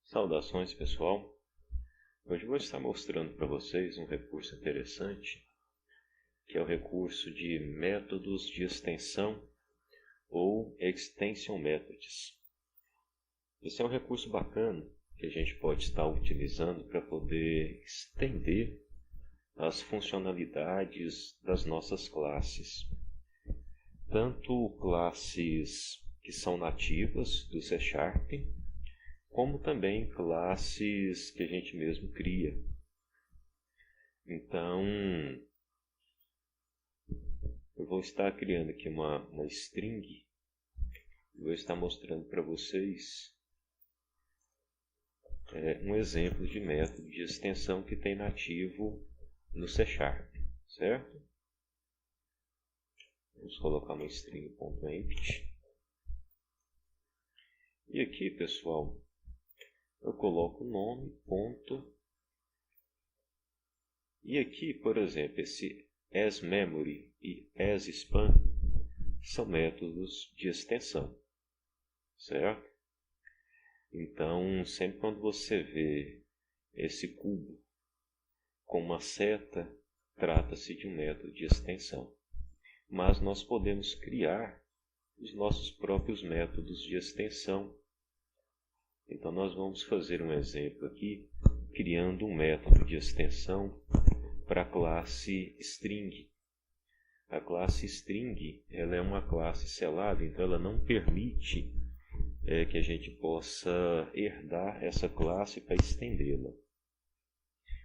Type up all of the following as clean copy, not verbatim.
Saudações, pessoal! Hoje vou estar mostrando para vocês um recurso interessante, que é o recurso de métodos de extensão ou Extension Methods. Esse é um recurso bacana que a gente pode estar utilizando para poder estender as funcionalidades das nossas classes. Tanto classes que são nativas do C#, como também classes que a gente mesmo cria. Então, eu vou estar criando aqui uma string e vou estar mostrando para vocês um exemplo de método de extensão que tem nativo no C#, certo? Vamos colocar uma string.empty. E aqui, pessoal, eu coloco o nome, ponto. E aqui, por exemplo, esse asMemory e asSpan são métodos de extensão, certo? Então, sempre quando você vê esse cubo com uma seta, trata-se de um método de extensão. Mas nós podemos criar os nossos próprios métodos de extensão. Então, nós vamos fazer um exemplo aqui, criando um método de extensão para a classe string. A classe string ela é uma classe selada, então ela não permite que a gente possa herdar essa classe para estendê-la.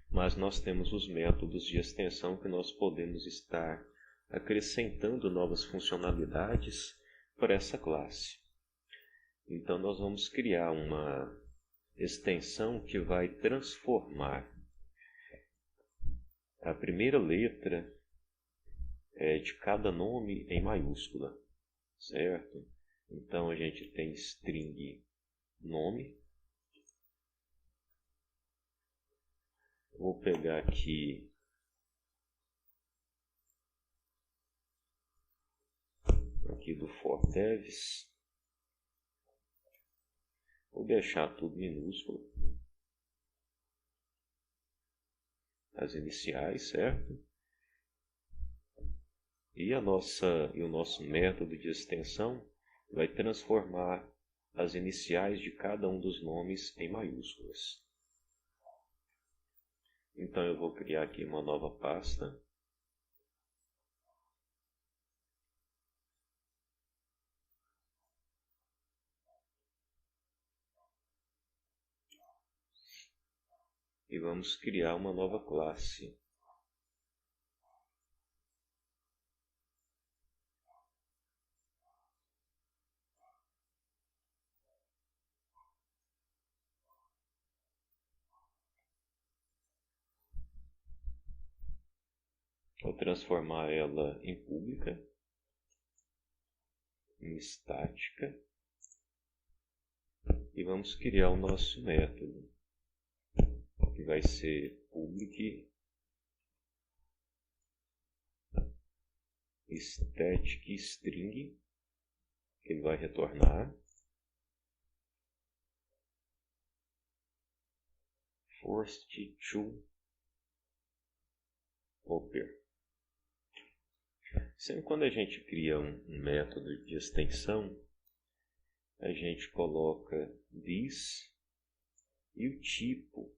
Mas nós temos os métodos de extensão que nós podemos estar acrescentando novas funcionalidades para essa classe. Então nós vamos criar uma extensão que vai transformar a primeira letra de cada nome em maiúscula, certo? Então a gente tem string nome. Vou pegar aqui do for devs. Vou deixar tudo minúsculo. As iniciais, certo? E o nosso método de extensão vai transformar as iniciais de cada um dos nomes em maiúsculas. Então eu vou criar aqui uma nova pasta. E vamos criar uma nova classe. Vou transformar ela em pública, em estática, e vamos criar o nosso método, que vai ser public static string, que ele vai retornar first to oper. Sempre quando a gente cria um método de extensão, a gente coloca this e o tipo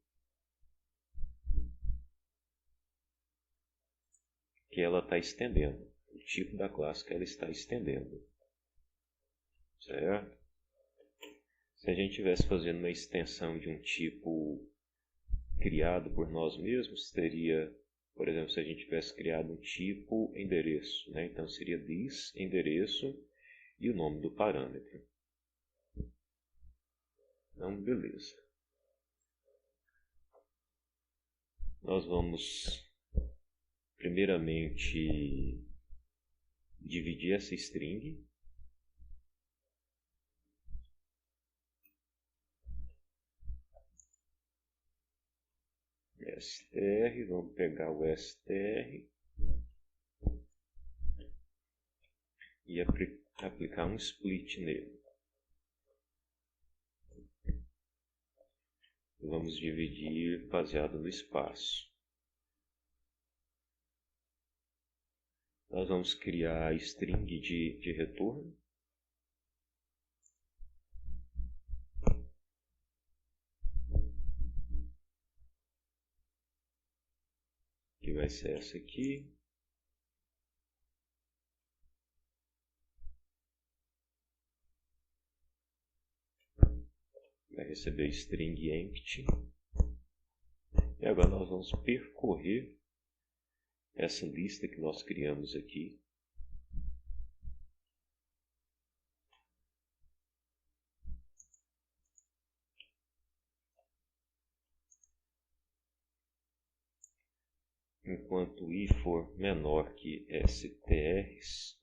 que ela está estendendo, o tipo da classe que ela está estendendo, certo? Se a gente estivesse fazendo uma extensão de um tipo criado por nós mesmos, teria, por exemplo, se a gente tivesse criado um tipo endereço, né? Então seria this endereço e o nome do parâmetro. Então, beleza. Nós vamos primeiramente dividir essa string. str, vamos pegar o str e aplicar um split nele. Vamos dividir baseado no espaço. Nós vamos criar a string de retorno. Que vai ser essa aqui. Vai receber string empty. E agora nós vamos percorrer essa lista que nós criamos aqui. Enquanto i for menor que strs,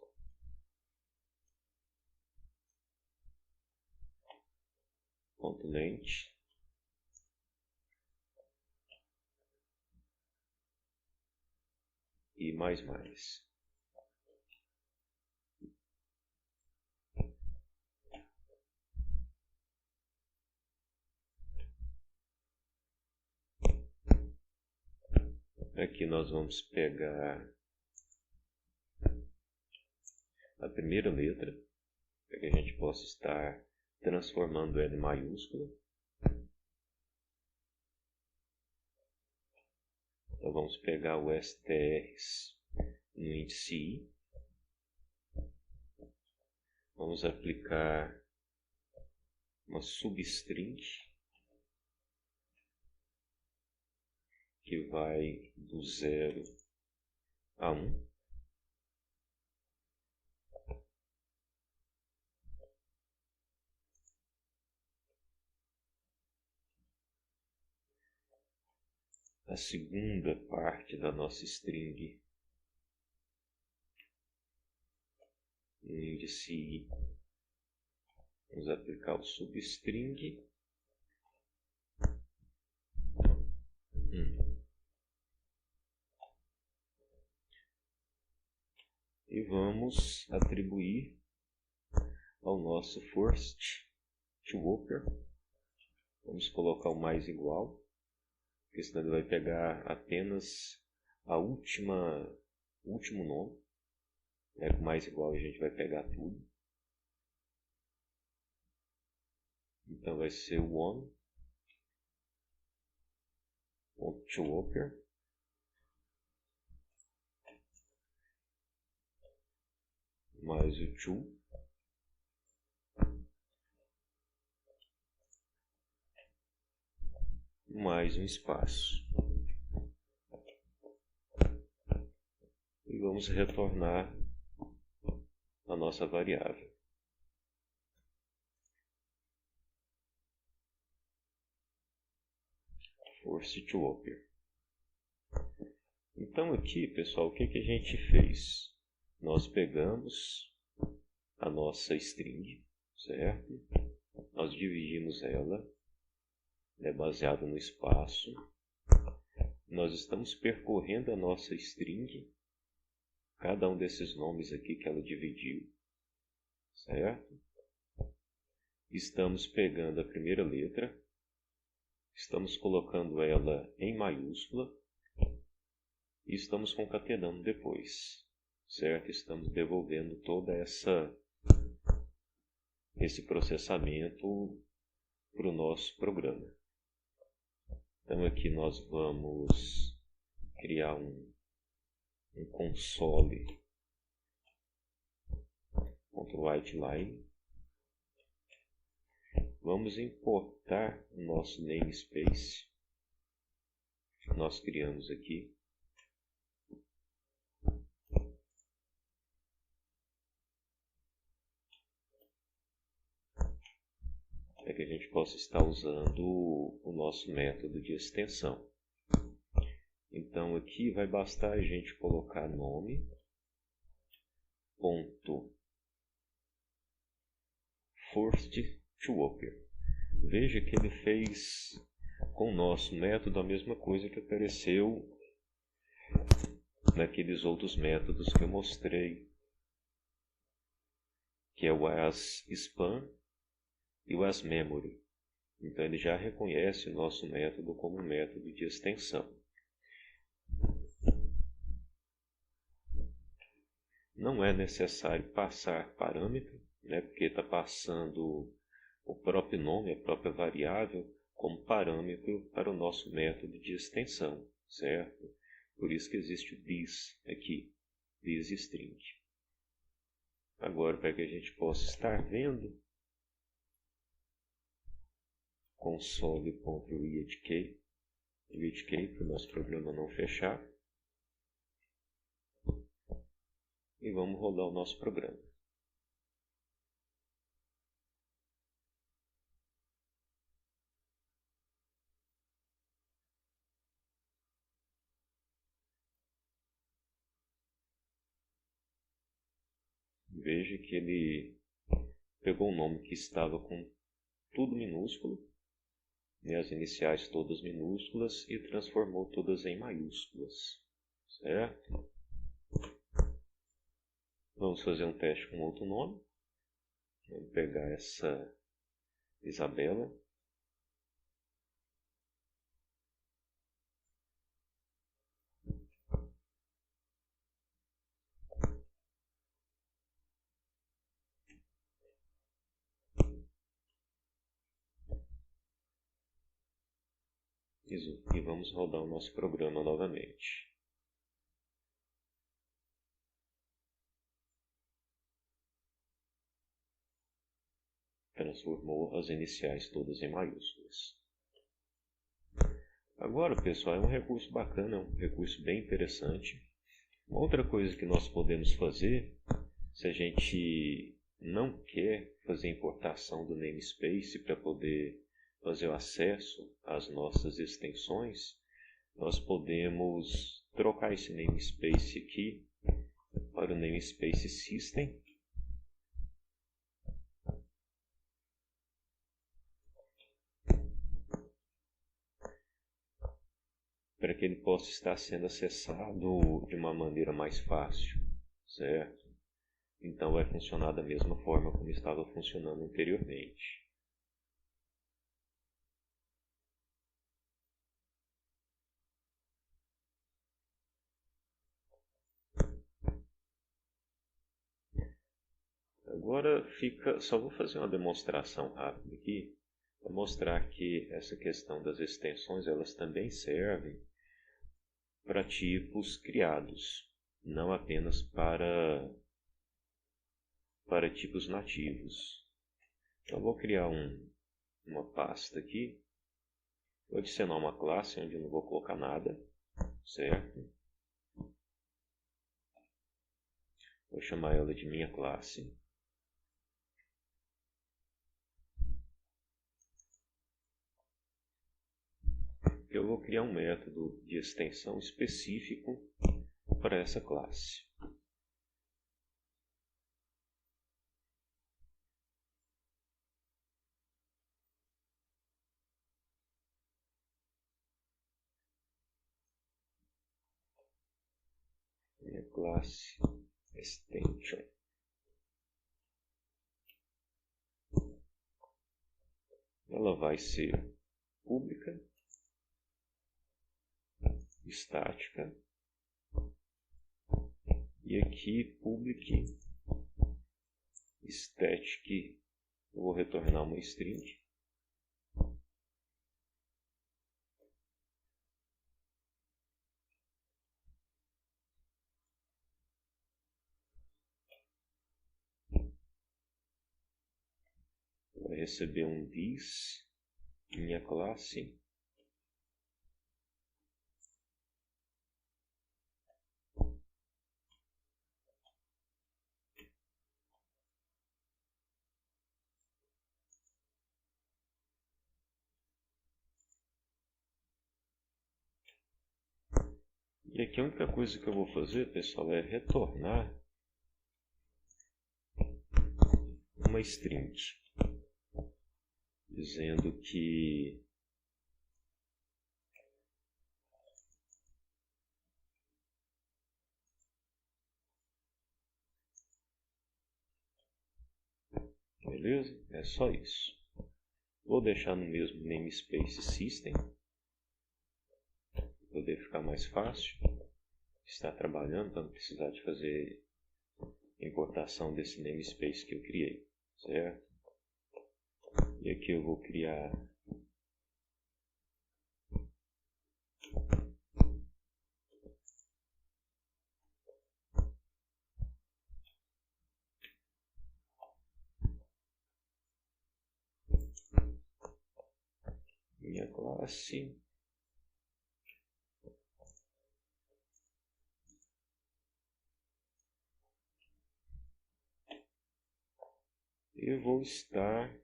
ponto length, e mais. Aqui nós vamos pegar a primeira letra, para que a gente possa estar transformando ela em maiúscula. Então vamos pegar o strs no índice i. Vamos aplicar uma substring que vai do 0 a 1. A segunda parte da nossa string no índice i, vamos aplicar o substring e vamos atribuir ao nosso first whopper. Vamos colocar o mais igual, porque senão ele vai pegar apenas o último nome. Com mais igual a gente vai pegar tudo. Então vai ser o one.toWhopper mais o to mais um espaço. E vamos retornar a nossa variável. first_whopper. Então aqui, pessoal, o que a gente fez? Nós pegamos a nossa string, certo? Nós dividimos ela, baseado no espaço. Nós estamos percorrendo a nossa string, cada um desses nomes aqui que ela dividiu, certo? Estamos pegando a primeira letra, estamos colocando ela em maiúscula e estamos concatenando depois, certo? Estamos devolvendo toda esse processamento para o nosso programa. Então aqui nós vamos criar um console.writeLine. Vamos importar o nosso namespace que nós criamos aqui. Para que a gente possa estar usando o nosso método de extensão. Então aqui vai bastar a gente colocar nome, ponto, first_whopper. Veja que ele fez com o nosso método a mesma coisa que apareceu naqueles outros métodos que eu mostrei, que é o asSpan e o asMemory. Então ele já reconhece o nosso método como um método de extensão. Não é necessário passar parâmetro, né, porque está passando o próprio nome, a própria variável, como parâmetro para o nosso método de extensão, certo? Por isso que existe o this aqui, thisString. Agora, para que a gente possa estar vendo, console.readkey, para o nosso programa não fechar, e vamos rodar o nosso programa. Veja que ele pegou um nome que estava com tudo minúsculo, né, as iniciais todas minúsculas, e transformou todas em maiúsculas, certo? Vamos fazer um teste com outro nome. Vamos pegar essa Isabela. E vamos rodar o nosso programa novamente. Transformou as iniciais todas em maiúsculas. Agora, pessoal, é um recurso bacana, é um recurso bem interessante. Uma outra coisa que nós podemos fazer, se a gente não quer fazer importação do namespace para poder fazer o acesso às nossas extensões, nós podemos trocar esse namespace aqui para o namespace system. Para que ele possa estar sendo acessado de uma maneira mais fácil, certo? Então vai funcionar da mesma forma como estava funcionando anteriormente. Agora só vou fazer uma demonstração rápida aqui para mostrar que essa questão das extensões elas também servem para tipos criados, não apenas para tipos nativos. Então vou criar uma pasta aqui, vou adicionar uma classe onde eu não vou colocar nada, certo? Vou chamar ela de minha classe. Eu vou criar um método de extensão específico para essa classe. Minha classe extension. Ela vai ser pública, estática, e aqui public static, eu vou retornar uma string. Vai receber um this, minha classe. E aqui a única coisa que eu vou fazer, pessoal, é retornar uma string, dizendo que beleza? É só isso. Vou deixar no mesmo namespace system, para poder ficar mais fácil estar trabalhando, para não precisar de fazer importação desse namespace que eu criei, certo? E aqui eu vou criar minha classe. Eu vou estar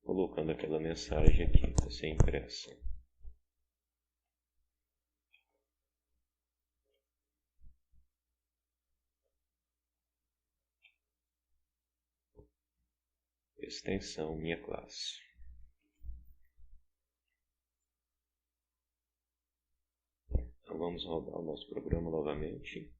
colocando aquela mensagem aqui para ser impressa. Extensão minha classe. Então vamos rodar o nosso programa novamente.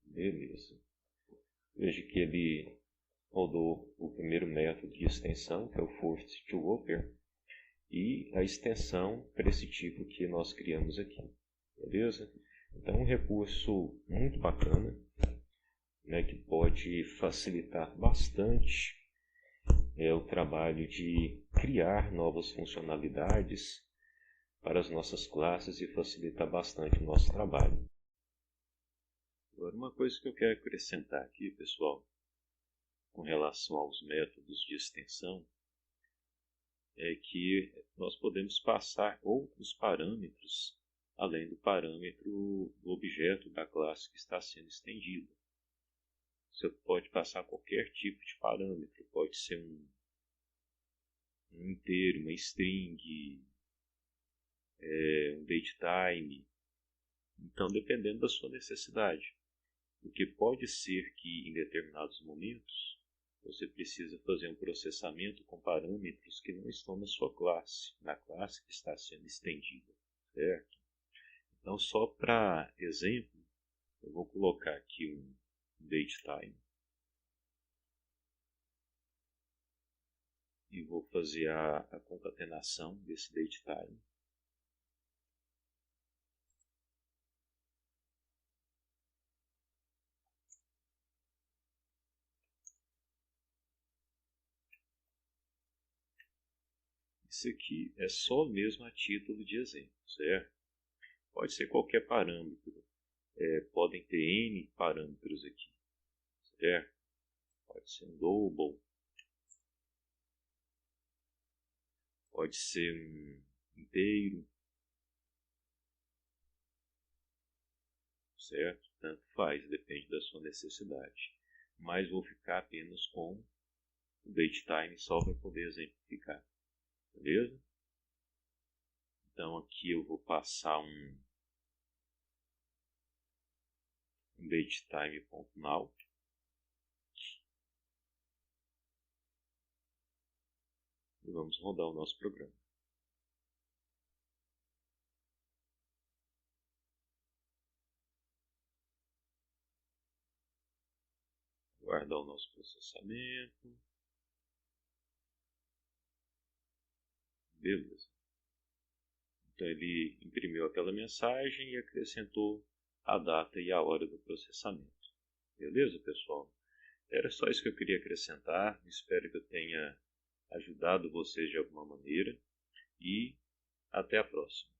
Beleza. Veja que ele rodou o primeiro método de extensão, que é o force to oper, e a extensão para esse tipo que nós criamos aqui. Beleza? Então, um recurso muito bacana, né, que pode facilitar bastante o trabalho de criar novas funcionalidades para as nossas classes e facilitar bastante o nosso trabalho. Agora, uma coisa que eu quero acrescentar aqui, pessoal, com relação aos métodos de extensão, é que nós podemos passar outros parâmetros além do parâmetro do objeto da classe que está sendo estendida. Você pode passar qualquer tipo de parâmetro, pode ser um inteiro, uma string, um datetime. Então, dependendo da sua necessidade. Porque pode ser que em determinados momentos você precisa fazer um processamento com parâmetros que não estão na sua classe, na classe que está sendo estendida, certo? Então, só para exemplo, eu vou colocar aqui um datetime e vou fazer a concatenação desse datetime. Isso aqui é só mesmo a título de exemplo, certo? Pode ser qualquer parâmetro. Podem ter N parâmetros aqui, certo? Pode ser um double. Pode ser um inteiro. Certo? Tanto faz, depende da sua necessidade. Mas vou ficar apenas com o datetime só para poder exemplificar. Beleza? Então aqui eu vou passar um datetime.now. E vamos rodar o nosso programa. Guardar o nosso processamento. Beleza. Então ele imprimiu aquela mensagem e acrescentou a data e a hora do processamento. Beleza, pessoal? Era só isso que eu queria acrescentar. Espero que eu tenha ajudado vocês de alguma maneira. E até a próxima.